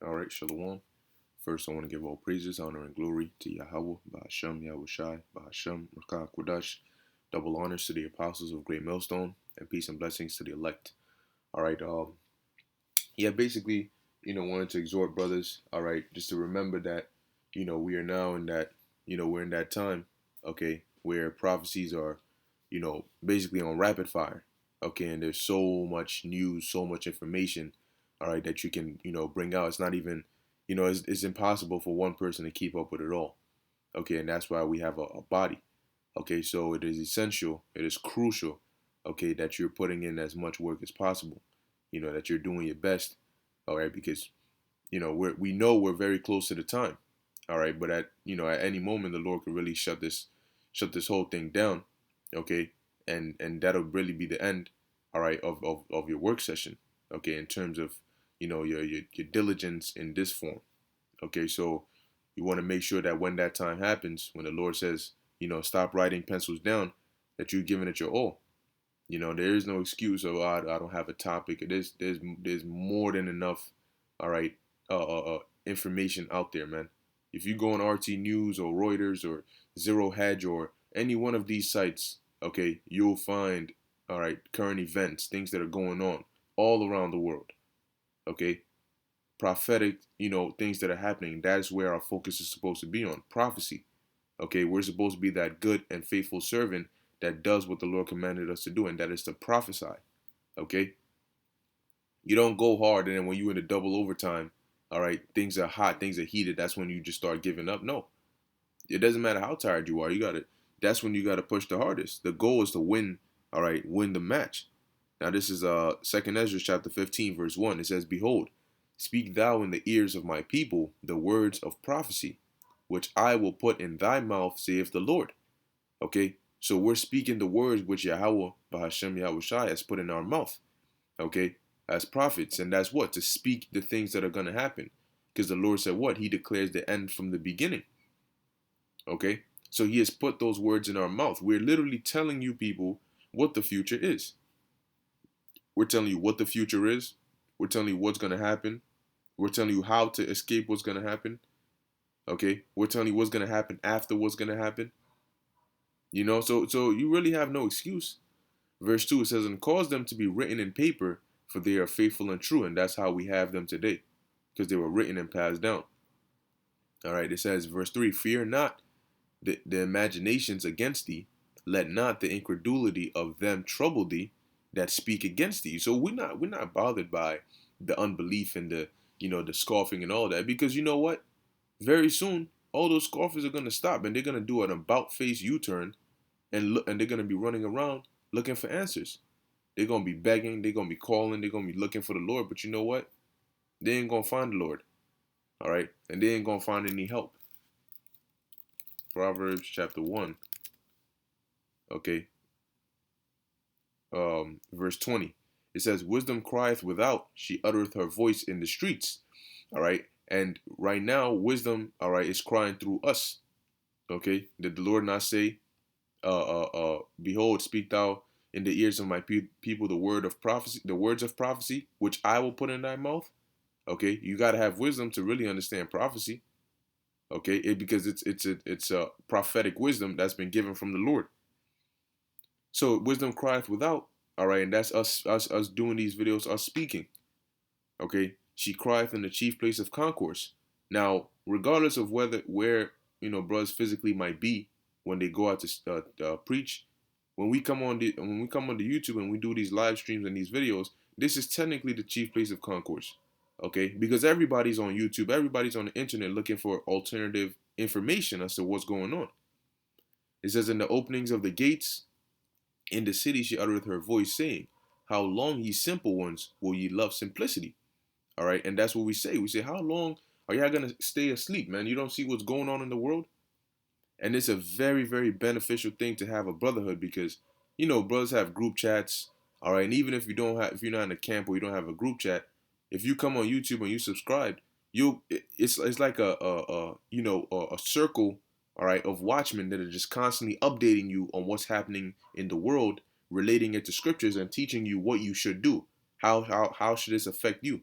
All right, Shalom. First, I want to give all praises, honor, and glory to Yahweh, Bahashem, Yahushai, Bahashem, Rakah, Kodash. Double honors to the apostles of Great Millstone, and peace and blessings to the elect. All right, yeah, basically, wanted to exhort brothers, all right, just to remember that, we are now in that, we're in that time, okay, where prophecies are, basically on rapid fire, okay, and there's so much news, so much information, all right, that you can, bring out. It's not even, it's impossible for one person to keep up with it all, okay, and that's why we have a body, okay, so it is essential, it is crucial, okay, that you're putting in as much work as possible, that you're doing your best, all right, because we know we're very close to the time, all right, but at any moment the Lord could really shut this whole thing down, okay, and that'll really be the end, all right, of your work session, okay, in terms of your diligence in this form, okay, so you want to make sure that when that time happens, when the Lord says, stop writing pencils down, that you're giving it your all. There is no excuse of, I don't have a topic. There's more than enough, all right, information out there, man. If you go on RT News or Reuters or Zero Hedge or any one of these sites, okay, you'll find, all right, current events, things that are going on all around the world, okay, prophetic, things that are happening. That's where our focus is supposed to be on prophecy. Okay, we're supposed to be that good and faithful servant that does what the Lord commanded us to do, and that is to prophesy. Okay, you don't go hard, and then when you're in a double overtime, all right, things are hot, things are heated. That's when you just start giving up. No, it doesn't matter how tired you are. You got to. That's when you got to push the hardest. The goal is to win. All right, win the match. Now this is Second Ezra chapter 15 verse 1. It says, "Behold, speak thou in the ears of my people the words of prophecy, which I will put in thy mouth, saith the Lord." Okay, so we're speaking the words which Yahweh, Bahashem Yahushai, has put in our mouth. Okay, as prophets, and that's what, to speak the things that are going to happen, because the Lord said what? He declares the end from the beginning. Okay, so He has put those words in our mouth. We're literally telling you people what the future is. We're telling you what the future is. We're telling you what's going to happen. We're telling you how to escape what's going to happen. Okay, we're telling you what's going to happen after what's going to happen. So you really have no excuse. Verse 2, it says, "And cause them to be written in paper, for they are faithful and true." And that's how we have them today, because they were written and passed down. All right, it says, verse 3, "Fear not the imaginations against thee, let not the incredulity of them trouble thee that speak against thee." So we're not bothered by the unbelief and the scoffing and all that, because you know what? Very soon, all those scoffers are gonna stop, and they're gonna do an about face U-turn, and they're gonna be running around looking for answers. They're gonna be begging, they're gonna be calling, they're gonna be looking for the Lord, but you know what? They ain't gonna find the Lord. All right, and they ain't gonna find any help. Proverbs chapter 1, okay, verse 20. It says, "Wisdom crieth without, she uttereth her voice in the streets." All right, and right now, wisdom, all right, is crying through us. Okay, did the Lord not say, "Behold, speak thou in the ears of my people the word of prophecy, the words of prophecy, which I will put in thy mouth"? Okay, you got to have wisdom to really understand prophecy. Okay, because it's a prophetic wisdom that's been given from the Lord. So wisdom crieth without. All right, and that's us doing these videos, us speaking. Okay, she crieth in the chief place of concourse. Now, regardless of where brothers physically might be when they go out to preach, when we come on the YouTube and we do these live streams and these videos, this is technically the chief place of concourse. Okay, because everybody's on YouTube, everybody's on the internet looking for alternative information as to what's going on. It says, "In the openings of the gates in the city she uttereth her voice, saying, How long, ye simple ones, will ye love simplicity?" All right, and that's what we say. We say, how long are y'all gonna stay asleep, man? You don't see what's going on in the world? And it's a very, very beneficial thing to have a brotherhood, because brothers have group chats. All right, and even if you're not in a camp or you don't have a group chat, if you come on YouTube and you subscribe, it's like a circle, all right, of watchmen that are just constantly updating you on what's happening in the world, relating it to scriptures and teaching you what you should do. How should this affect you?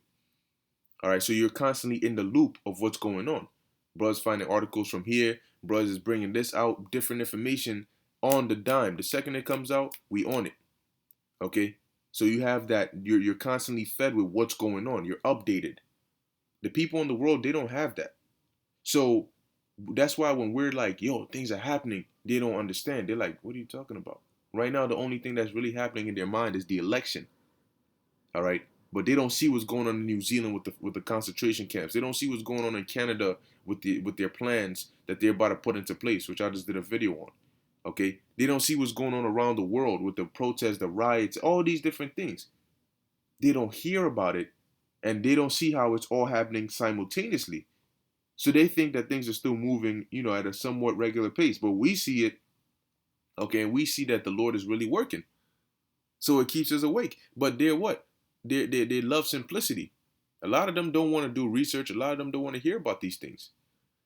All right, so you're constantly in the loop of what's going on. Brothers finding articles from here. Brothers is bringing this out, different information on the dime. The second it comes out, we on it. Okay, so you have that. You're constantly fed with what's going on. You're updated. The people in the world, they don't have that. So that's why when we're like, yo, things are happening, they don't understand. They're like, what are you talking about? Right now, the only thing that's really happening in their mind is the election. All right. But they don't see what's going on in New Zealand with the concentration camps. They don't see what's going on in Canada with their plans that they're about to put into place, which I just did a video on. Okay. They don't see what's going on around the world with the protests, the riots, all these different things. They don't hear about it, and they don't see how it's all happening simultaneously. So they think that things are still moving, at a somewhat regular pace. But we see it, okay, and we see that the Lord is really working. So it keeps us awake. But they're what? They love simplicity. A lot of them don't want to do research. A lot of them don't want to hear about these things.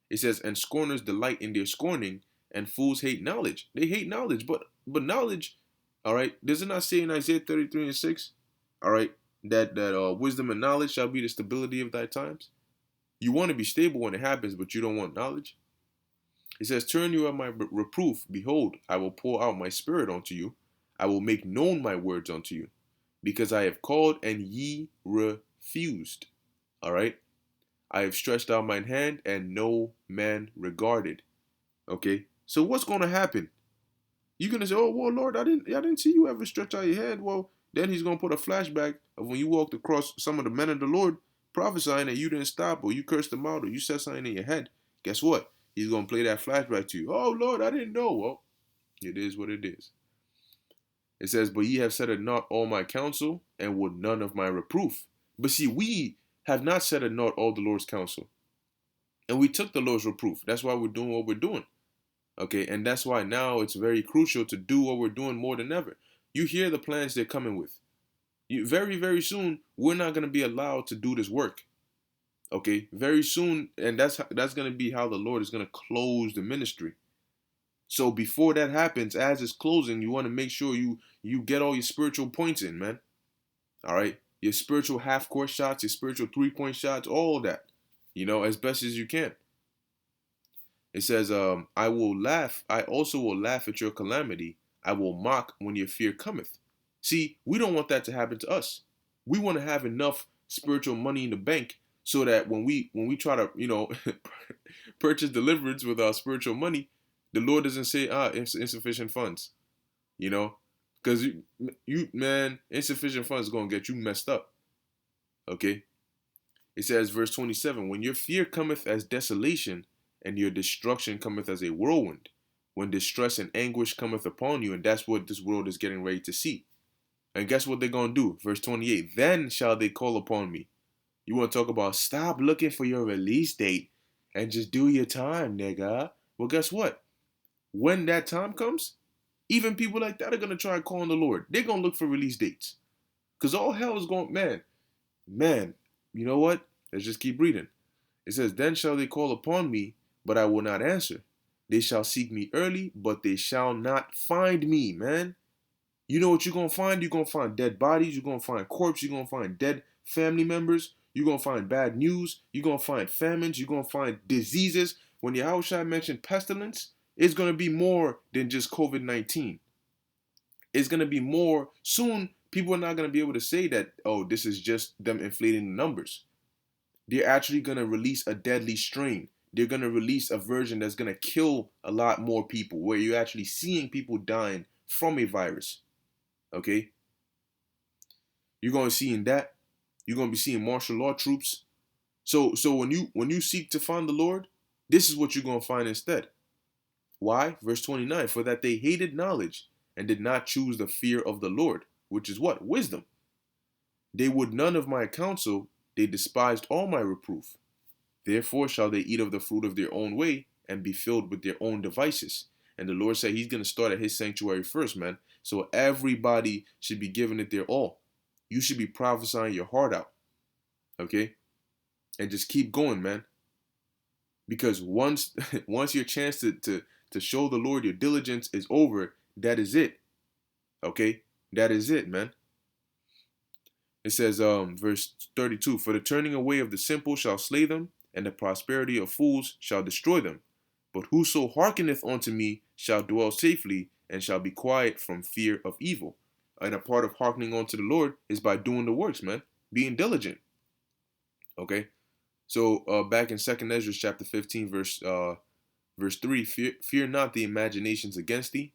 It says, and scorners delight in their scorning, and fools hate knowledge. They hate knowledge, but knowledge, all right, does it not say in Isaiah 33:6, all right, that wisdom and knowledge shall be the stability of thy times? You want to be stable when it happens, but you don't want knowledge. It says, turn you at my reproof. Behold, I will pour out my spirit unto you. I will make known my words unto you, because I have called and ye refused. All right. I have stretched out mine hand and no man regarded. Okay. So what's going to happen? You're going to say, oh, well, Lord, I didn't see you ever stretch out your hand. Well, then he's going to put a flashback of when you walked across some of the men of the Lord prophesying that you didn't stop, or you cursed them out, or you said something in your head. Guess what? He's going to play that flashback to you. Oh, Lord, I didn't know. Well, it is what it is. It says, but ye have set at naught all my counsel, and would none of my reproof. But see, we have not set at naught all the Lord's counsel. And we took the Lord's reproof. That's why we're doing what we're doing. Okay, and that's why now it's very crucial to do what we're doing more than ever. You hear the plans they're coming with. Very, very soon, we're not going to be allowed to do this work. Okay, very soon, and that's going to be how the Lord is going to close the ministry. So before that happens, as it's closing, you want to make sure you get all your spiritual points in, man. All right, your spiritual half-court shots, your spiritual three-point shots, all of that, as best as you can. It says, I will laugh. I also will laugh at your calamity. I will mock when your fear cometh. See, we don't want that to happen to us. We want to have enough spiritual money in the bank so that when we try to, purchase deliverance with our spiritual money, the Lord doesn't say, insufficient funds, because man, insufficient funds is going to get you messed up. Okay. It says, verse 27, when your fear cometh as desolation, and your destruction cometh as a whirlwind, when distress and anguish cometh upon you, and that's what this world is getting ready to see. And guess what they're going to do? Verse 28, then shall they call upon me. You want to talk about stop looking for your release date and just do your time, nigga. Well, guess what? When that time comes, even people like that are going to try calling the Lord. They're going to look for release dates. Because all hell is going, man, you know what? Let's just keep reading. It says, then shall they call upon me, but I will not answer. They shall seek me early, but they shall not find me, man. You know what you're going to find? You're going to find dead bodies. You're going to find corpses. You're going to find dead family members. You're going to find bad news. You're going to find famines. You're going to find diseases. When Yahushua mentioned pestilence, it's going to be more than just COVID-19. It's going to be more. Soon, people are not going to be able to say that, oh, this is just them inflating the numbers. They're actually going to release a deadly strain. They're going to release a version that's going to kill a lot more people, where you're actually seeing people dying from a virus. Okay? You're going to see in that. You're going to be seeing martial law troops. So when you seek to find the Lord, this is what you're going to find instead. Why? Verse 29, for that they hated knowledge and did not choose the fear of the Lord, which is what? Wisdom. They would none of my counsel, they despised all my reproof. Therefore shall they eat of the fruit of their own way and be filled with their own devices. And the Lord said he's going to start at his sanctuary first, man. So everybody should be giving it their all. You should be prophesying your heart out. Okay? And just keep going, man. Because once your chance to show the Lord your diligence is over, that is it. Okay? That is it, man. It says, verse 32, for the turning away of the simple shall slay them, and the prosperity of fools shall destroy them. But whoso hearkeneth unto me shall dwell safely, and shall be quiet from fear of evil. And a part of hearkening unto the Lord is by doing the works, man, being diligent. Okay, so back in 2nd Ezra chapter 15, verse 3, fear not the imaginations against thee,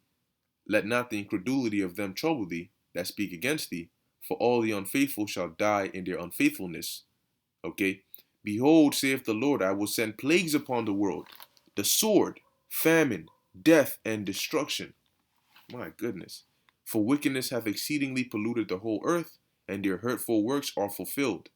let not the incredulity of them trouble thee that speak against thee, for all the unfaithful shall die in their unfaithfulness. Okay? Behold, saith the Lord, I will send plagues upon the world, the sword, famine, death, and destruction. My goodness. For wickedness hath exceedingly polluted the whole earth, and their hurtful works are fulfilled.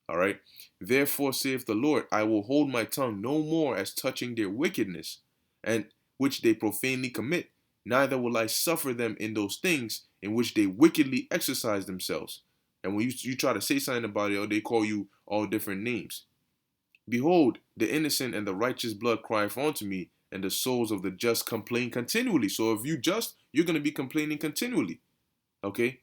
All right? Therefore saith the Lord, I will hold my tongue no more as touching their wickedness, and which they profanely commit, neither will I suffer them in those things in which they wickedly exercise themselves. And when you try to say something about it, they call you all different names. Behold, the innocent and the righteous blood crieth unto me, and the souls of the just complain continually. So if you just, you're going to be complaining continually. Okay?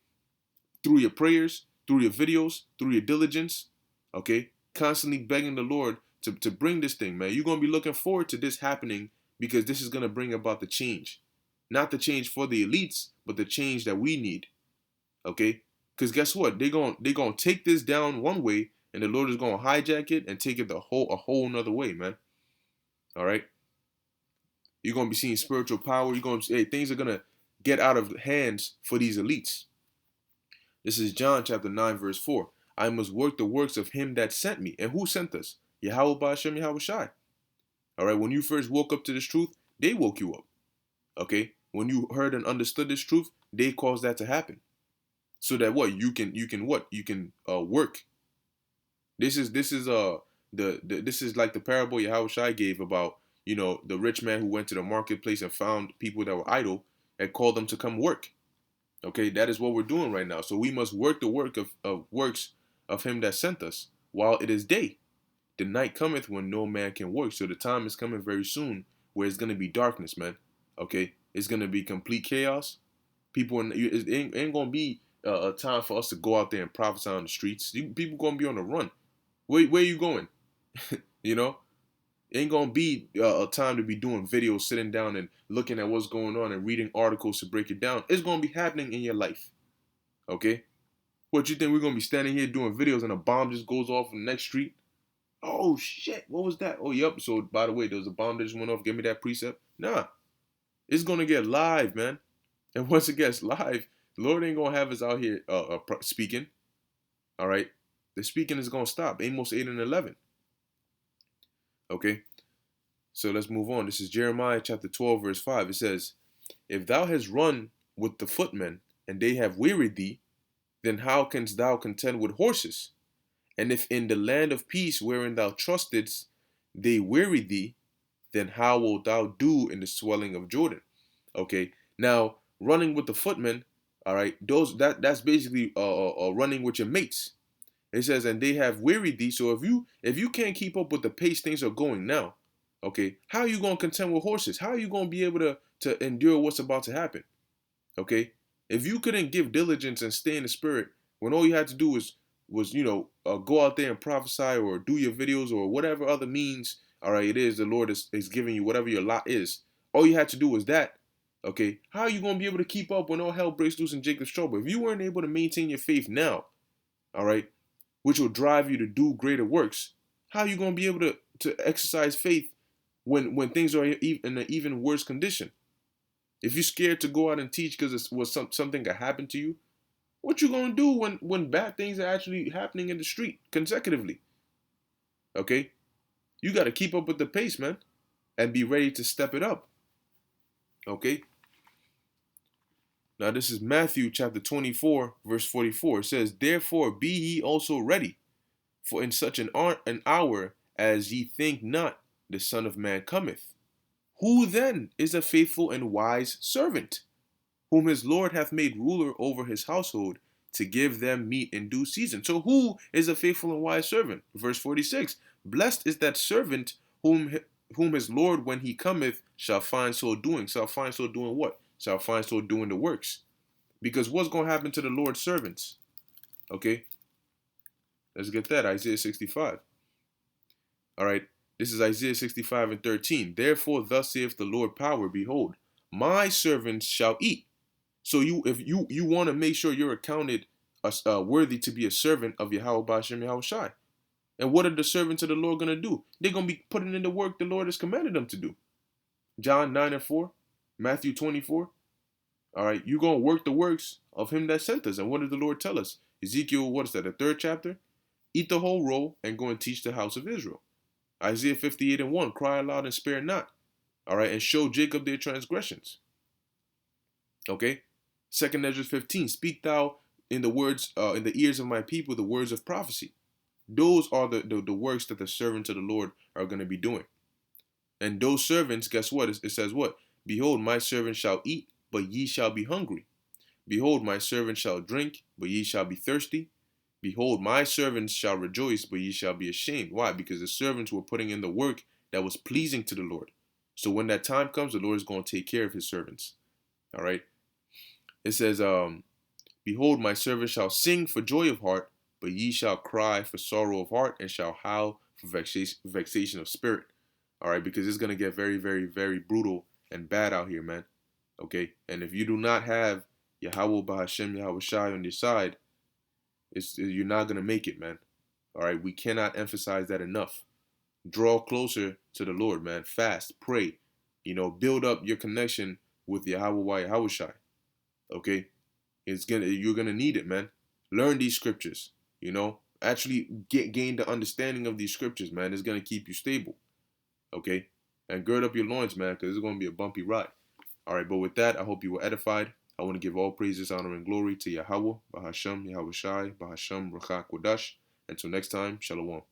Through your prayers, through your videos, through your diligence. Okay? Constantly begging the Lord to bring this thing, man. You're going to be looking forward to this happening because this is going to bring about the change. Not the change for the elites, but the change that we need. Okay? Because guess what? They're gonna take this down one way, and the Lord is gonna hijack it and take it a whole nother way, man. All right? You're gonna be seeing spiritual power. Things are gonna get out of hands for these elites. This is John chapter 9, verse 4. I must work the works of him that sent me. And who sent us? Yahweh Ba'ashem Yahweh Shai. All right, when you first woke up to this truth, they woke you up. Okay? When you heard and understood this truth, they caused that to happen. So that what? You can work. This is this is like the parable Yahweh Shai gave about, the rich man who went to the marketplace and found people that were idle and called them to come work. Okay, that is what we're doing right now. So we must work the work of works of him that sent us while it is day. The night cometh when no man can work. So the time is coming very soon where it's going to be darkness, man. Okay, it's going to be complete chaos. It ain't going to be a time for us to go out there and prophesy on the streets. People going to be on the run. Where you going? you know, it ain't gonna be a time to be doing videos, sitting down and looking at what's going on and reading articles to break it down. It's gonna be happening in your life. Okay? What you think we're gonna be standing here doing videos and a bomb just goes off in the next street? Oh shit, what was that? Oh yep. So by the way, there was a bomb that just went off. Give me that precept. Nah, it's gonna get live, man. And once it gets live, the Lord ain't gonna have us out here speaking. All right, the speaking is gonna stop. Amos 8 and 11. Okay, so let's move on. This is Jeremiah chapter 12, verse 5. It says, if thou hast run with the footmen, and they have wearied thee, then how canst thou contend with horses? And if in the land of peace wherein thou trustedst, they weary thee, then how wilt thou do in the swelling of Jordan? Okay, now running with the footmen, all right, that's basically running with your mates. It says, and they have wearied thee. So if you can't keep up with the pace things are going now, okay, how are you going to contend with horses? How are you going to be able to endure what's about to happen? Okay, if you couldn't give diligence and stay in the spirit when all you had to do was go out there and prophesy or do your videos or whatever other means, all right, it is the Lord is giving you, whatever your lot is. All you had to do was that. Okay, how are you going to be able to keep up when all hell breaks loose in Jacob's trouble? If you weren't able to maintain your faith now, all right, which will drive you to do greater works, how are you going to be able to exercise faith when things are in an even worse condition? If you're scared to go out and teach because something could happen to you, what you going to do when bad things are actually happening in the street consecutively? Okay, you got to keep up with the pace, man, and be ready to step it up. Okay, now this is Matthew chapter 24, verse 44. It says, therefore be ye also ready, for in such an hour as ye think not, the Son of Man cometh. Who then is a faithful and wise servant, whom his Lord hath made ruler over his household, to give them meat in due season? So who is a faithful and wise servant? Verse 46, blessed is that servant whom his Lord, when he cometh, shall find so doing. Shall find so doing what? Shall find so doing the works. Because what's going to happen to the Lord's servants? Okay, Let's get that. Isaiah 65. All right. This is Isaiah 65 and 13. Therefore, thus saith the Lord power, behold, my servants shall eat. So if you want to make sure you're accounted worthy to be a servant of Yahweh Ba'ashem Yahweh Shai. And what are the servants of the Lord going to do? They're going to be putting in the work the Lord has commanded them to do. John 9 and 4, Matthew 24. All right, you're going to work the works of him that sent us. And what did the Lord tell us? Ezekiel, what is that, the 3rd chapter? Eat the whole roll and go and teach the house of Israel. Isaiah 58 and 1, cry aloud and spare not. All right, and show Jacob their transgressions. Okay, 2nd Ezra 15, speak thou in the words, in the ears of my people, the words of prophecy. Those are the works that the servants of the Lord are going to be doing. And those servants, guess what? It says what? Behold, my servant shall eat, but ye shall be hungry. Behold, my servant shall drink, but ye shall be thirsty. Behold, my servants shall rejoice, but ye shall be ashamed. Why? Because the servants were putting in the work that was pleasing to the Lord. So when that time comes, the Lord is going to take care of his servants. All right. It says, behold, my servant shall sing for joy of heart, but ye shall cry for sorrow of heart, and shall howl for vexation of spirit. All right, because it's going to get very, very, very brutal and bad out here, man. Okay, and if you do not have Yahweh Ba'ashem Yahweh Shai on your side, you're not going to make it, man. All right, we cannot emphasize that enough. Draw closer to the Lord, man. Fast, pray. Build up your connection with Yahweh Yahweh Shai. Okay, you're gonna need it, man. Learn these scriptures. Actually gain the understanding of these scriptures, man. It's gonna keep you stable. Okay, and gird up your loins, man, because it's gonna be a bumpy ride. All right, but with that, I hope you were edified. I want to give all praises, honor, and glory to Yahweh, Bahashem, Yahweh Shai, Bahashem, Rakha Kodash. Until next time, Shalom.